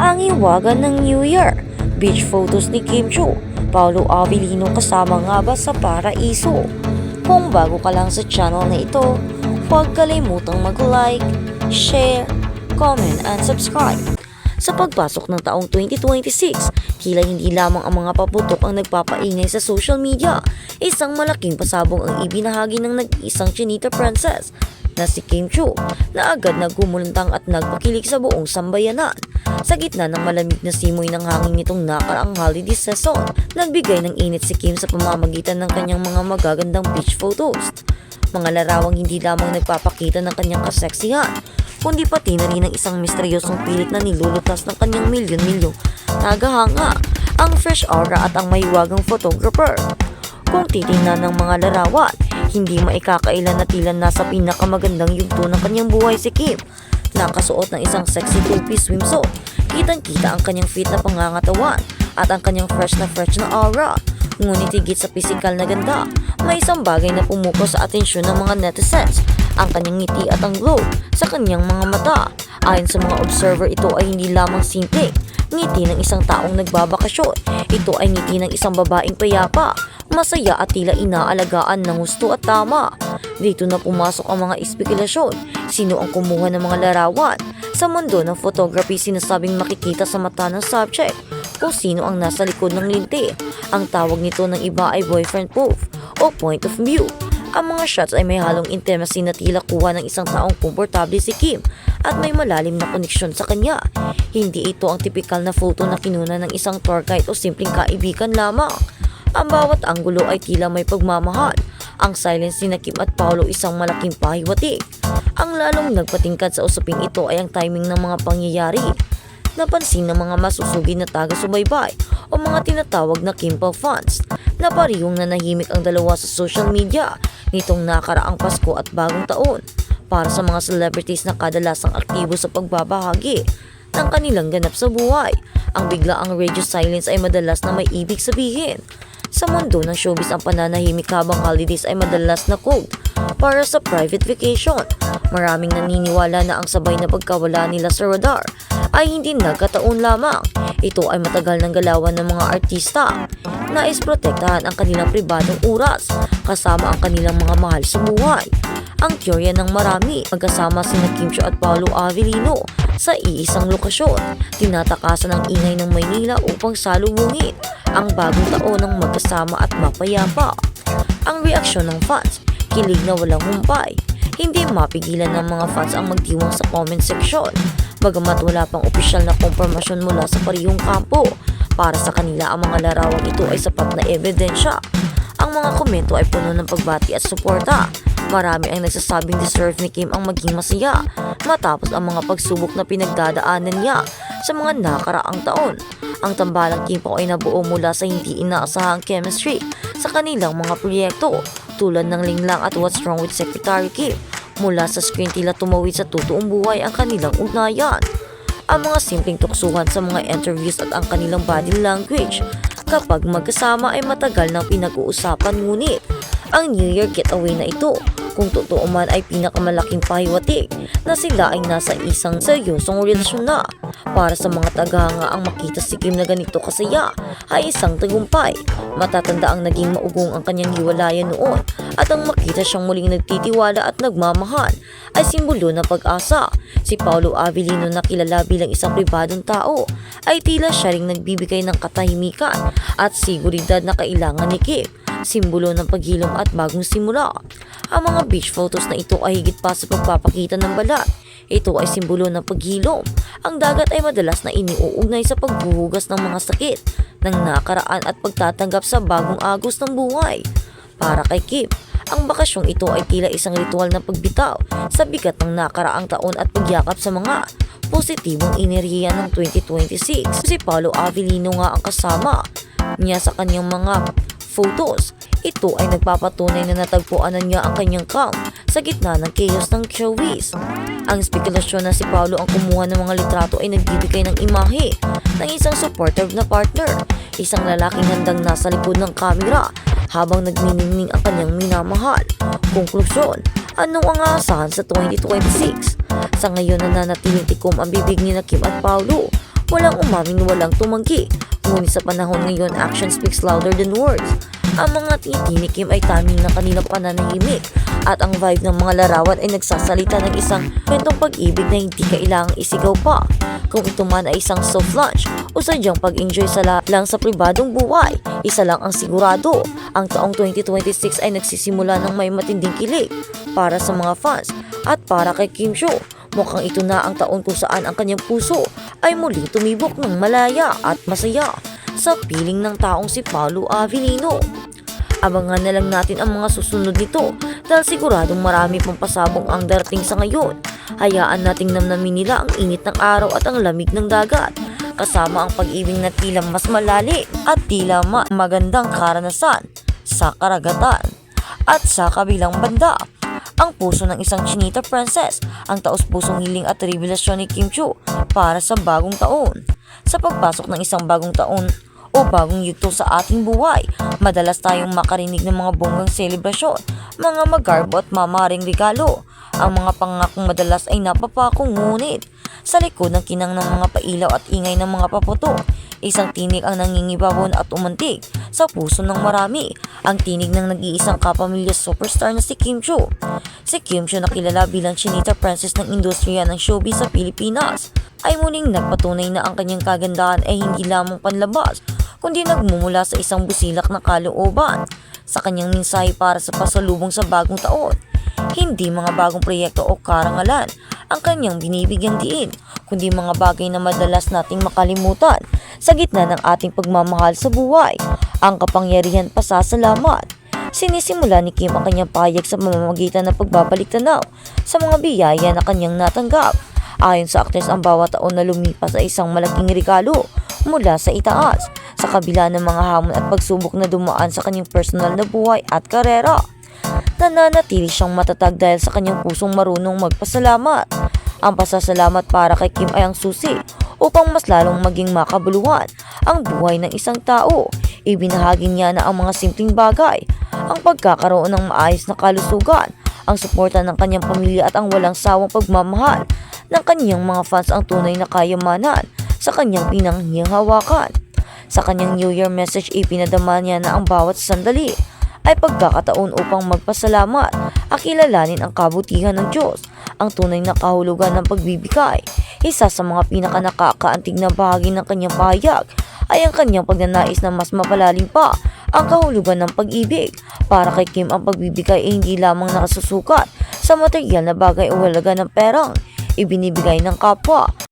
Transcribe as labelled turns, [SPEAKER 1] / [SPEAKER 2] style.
[SPEAKER 1] Ang iwagan ng New Year, beach photos ni Kim Chiu, Paolo Avellino kasama nga ba sa paraiso? Kung bago ka lang sa channel na ito, huwag kalimutang mag-like, share, comment, and subscribe. Sa pagpasok ng taong 2026, tila hindi lamang ang mga paputok ang nagpapaingay sa social media. Isang malaking pasabong ang ibinahagi ng nag-iisang Chinita princess na si Kim Chiu na agad na gumulantang at nagpakilig sa buong sambayanan. Sa gitna ng malamig na simoy ng hangin nitong nakaraang holiday season, nagbigay ng init si Kim sa pamamagitan ng kanyang mga magagandang beach photos. Mga larawang hindi lamang nagpapakita ng kanyang kaseksihan, kundi pati na rin ang isang misteryosong pilit na nilulutas ng kanyang milyon-milyong tagahanga, ang fresh aura at ang mahiwagang photographer. Kung titingnan ng mga larawan, hindi maikakailan na tila nasa pinakamagandang yugto ng kanyang buhay si Kim. Nakasuot ng isang sexy two-piece swimsuit, kitang-kita ang kanyang fit na pangangatawan at ang kanyang fresh na aura. Ngunit higit sa pisikal na ganda, may isang bagay na pumuko sa atensyon ng mga netizens, ang kanyang ngiti at ang glow sa kanyang mga mata. Ayon sa mga observer, ito ay hindi lamang simpleng ngiti ng isang taong nagbabakasyon. Ito ay ngiti ng isang babaeng payapa, masaya at tila inaalagaan ng gusto at tama. Dito na pumasok ang mga espekulasyon. Sino ang kumuha ng mga larawan? Sa mundo ng photography, sinasabing makikita sa mata ng subject kung sino ang nasa likod ng linti. Ang tawag nito ng iba ay boyfriend proof o point of view. Ang mga shots ay may halong intimacy na tila kuha ng isang taong komportable si Kim at may malalim na koneksyon sa kanya. Hindi ito ang tipikal na photo na kinuna ng isang tour guide o simpleng kaibigan lamang. Ang bawat anggulo ay tila may pagmamahal. Ang silence ni Kim at Paolo isang malaking pahiwatig. Ang lalong nagpatingkad sa usaping ito ay ang timing ng mga pangyayari. Napansin ng mga masusugid na taga-subaybay o mga tinatawag na Kimpal fans na parihong nanahimik ang dalawa sa social media nitong nakaraang Pasko at Bagong Taon. Para sa mga celebrities na kadalasang aktibo sa pagbabahagi ng kanilang ganap sa buhay, ang biglaang radio silence ay madalas na may ibig sabihin. Sa mundo ng showbiz, ang pananahimik habang holidays ay madalas na code para sa private vacation. Maraming naniniwala na ang sabay na pagkawala nila sa radar ay hindi nagkataon lamang. Ito ay matagal ng galawan ng mga artista. Nais protektahan ang kanilang pribadong oras kasama ang kanilang mga mahal sa buhay. Ang teorya ng marami, magkasama sina Kim Chiu at Paolo Avellino sa iisang lokasyon, tinatakasan ang ingay ng Maynila upang salubungin ang bagong taon ng magkasama at mapayapa. Ang reaksyon ng fans, kilig na walang humpay. Hindi mapigilan ng mga fans ang magdiwang sa comment section. Bagamat wala pang opisyal na kompormasyon mula sa parehong kampo, para sa kanila ang mga larawang ito ay sapat na ebidensya. Ang mga komento ay puno ng pagbati at suporta. Marami ang nagsasabing deserve ni Kim ang maging masaya matapos ang mga pagsubok na pinagdadaanan niya sa mga nakaraang taon. Ang tambalang Kimpo ay nabuo mula sa hindi inaasahang chemistry sa kanilang mga proyekto tulad ng Linglang at What's Wrong with Secretary Kim. Mula sa screen tila tumawid sa totoong buhay ang kanilang ugnayan. Ang mga simpleng tuksuhan sa mga interviews at ang kanilang body language kapag magkasama ay matagal nang pinag-uusapan, ngunit ang New Year getaway na ito kung totoo man ay pinakamalaking pahiwatig na sila ay nasa isang seryosong relasyon na. Para sa mga tagahanga, ang makita si Kim na ganito kasaya ay isang tagumpay. Matatanda ang naging maugong ang kanyang hiwalayan noon at ang makita siyang muling nagtitiwala at nagmamahal ay simbolo ng pag-asa. Si Paolo Avellino na kilala bilang isang pribadong tao ay tila siya ring nagbibigay ng katahimikan at seguridad na kailangan ni Kim, simbolo ng paghilom at bagong simula. Ang mga beach photos na ito ay higit pa sa pagpapakita ng balat. Ito ay simbolo ng paghilom. Ang dagat ay madalas na iniuugnay sa pagbuhugas ng mga sakit ng nakaraan at pagtatanggap sa bagong agos ng buhay. Para kay Kim, ang bakasyong ito ay tila isang ritual na pagbitaw sa bigat ng nakaraang taon at pagyakap sa mga positibong enerhiya ng 2026. Si Paolo Avellino nga ang kasama niya sa kanyang mga photos. Ito ay nagpapatunay na natagpuan na niya ang kanyang calm sa gitna ng chaos ng showbiz. Ang spekulasyon na si Paolo ang kumuha ng mga litrato ay nagbibigay ng imahe ng isang supportive na partner, isang lalaking handang nasa likod ng kamera habang nagniningning ang kanyang minamahal. Konklusyon, ano ang aasahan sa 2026? Sa ngayon nananatiling tikom ang bibig ni Kim at Paolo. Walang umamin, walang tumanggi. Ngunit sa panahon ngayon, action speaks louder than words. Ang mga titi ni Kim ay timing ng kanilang pananahimik at ang vibe ng mga larawan ay nagsasalita ng isang kwentong pag-ibig na hindi kailangang isigaw pa. Kung ito man ay isang soft launch o sadyang pag-enjoy lang sa pribadong buhay, isa lang ang sigurado, ang taong 2026 ay nagsisimula ng may matinding kilig para sa mga fans at para kay Kim Chiu. Mukhang ito na ang taon kung saan ang kanyang puso ay muling tumibok ng malaya at masaya sa piling ng taong si Paolo Avellino. Abangan na lang natin ang mga susunod nito dahil siguradong marami pang pasabong ang darating sa ngayon. Hayaan nating namnamin nila ang init ng araw at ang lamig ng dagat, kasama ang pag-ibig na tila mas malalim at tila magandang karanasan sa karagatan. At sa kabilang banda, ang puso ng isang Chinita princess, ang taos-pusong hiling at revelasyon ni Kim Chiu para sa bagong taon. Sa pagpasok ng isang bagong taon o bagong yugto sa ating buhay, madalas tayong makarinig ng mga bonggang selebrasyon, mga magarbo at mamaring regalo. Ang mga pangakong madalas ay napapakong, ngunit sa likod ng kinang ng mga pailaw at ingay ng mga paputo, isang tinig ang nangingibabon at umantig sa puso ng marami, ang tinig ng nag-iisang kapamilya superstar na si Kim Chiu. Si Kim Chiu, na kilala bilang Chinita princess ng industriya ng showbiz sa Pilipinas, ay muling nagpatunay na ang kanyang kagandahan ay hindi lamang panlabas, kundi nagmumula sa isang busilak na kalooban. Sa kanyang mensahe para sa pasalubong sa bagong taon, hindi mga bagong proyekto o karangalan ang kanyang binibigyan diin, kundi mga bagay na madalas nating makalimutan sa gitna ng ating pagmamahal sa buhay, ang kapangyarihan pasasalamat. Sinisimula ni Kim ang kanyang pahayag sa pamamagitan ng pagbabalik tanaw sa mga biyaya na kanyang natanggap. Ayon sa actress, ang bawat taon na lumipas ay isang malaking regalo mula sa itaas, sa kabila ng mga hamon at pagsubok na dumaan sa kanyang personal na buhay at karera. Nananatili siyang matatag dahil sa kanyang pusong marunong magpasalamat. Ang pasasalamat para kay Kim ay ang susi upang mas lalong maging makabuluhan ang buhay ng isang tao. Ibinahagi niya na ang mga simpleng bagay, ang pagkakaroon ng maayos na kalusugan, ang suporta ng kanyang pamilya at ang walang sawang pagmamahal ng kanyang mga fans ang tunay na kayamanan sa kanyang pinanghihawakan. Sa kanyang New Year message, ipinadama niya na ang bawat sandali ay pagkakataon upang magpasalamat at kilalanin ang kabutihan ng Diyos. Ang tunay na kahulugan ng pagbibigay, isa sa mga pinakanakakaantig na bahagi ng kanyang pahayag, ay ang kanyang pagnanais na mas mapalalim pa ang kahulugan ng pag-ibig. Para kay Kim, ang pagbibigay ay hindi lamang nakasusukat sa material na bagay o halaga ng perang ibinibigay ng kapwa,